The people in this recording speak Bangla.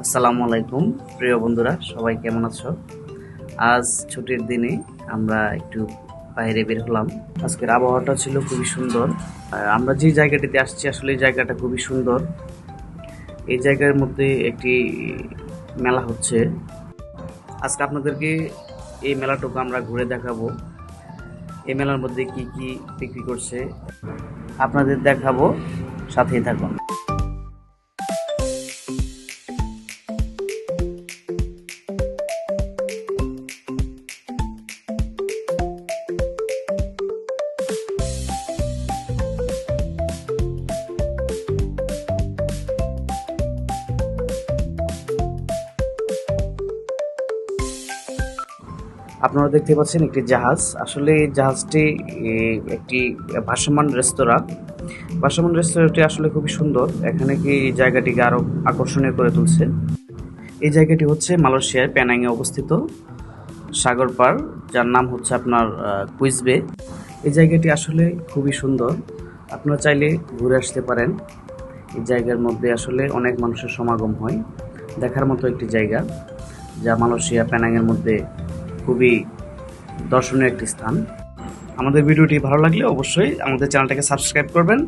আসসালামু আলাইকুম প্রিয় বন্ধুরা, সবাই কেমন আছো? আজ ছুটির দিনে আমরা একটু বাইরে বের হলাম। আজকের আবহাওয়াটা ছিল খুবই সুন্দর। আমরা যে জায়গাটিতে আসছি আসলে এই জায়গাটা খুবই সুন্দর। এই জায়গার মধ্যে একটি মেলা হচ্ছে। আজকে আপনাদেরকে এই মেলাটুকু আমরা ঘুরে দেখাবো। এই মেলার মধ্যে কি কি বিক্রি করছে আপনাদের দেখাবো, সাথেই থাকুন। আপনারা দেখতে পাচ্ছেন একটি জাহাজ। আসলে এই জাহাজটি একটি ভাসমান রেস্তোরাঁ। ভাসমান রেস্তোরাঁটি আসলে খুবই সুন্দর। এখানে কি এই জায়গাটিকে আরো আকর্ষণীয় করে তুলছে। এই জায়গাটি হচ্ছে মালয়েশিয়ার পেনাংয়ে অবস্থিত সাগর পার, যার নাম হচ্ছে আপনার কুইজ বে। এই জায়গাটি আসলে খুবই সুন্দর। আপনারা চাইলে ঘুরে আসতে পারেন। এই জায়গার মধ্যে আসলে অনেক মানুষের সমাগম হয়। দেখার মতো একটি জায়গা, যা মালয়েশিয়া পেনাংয়ের মধ্যে খুবই দর্শনীয় একটি স্থান। আমাদের ভিডিওটি ভালো লাগলে অবশ্যই আমাদের চ্যানেলটাকে সাবস্ক্রাইব করবেন।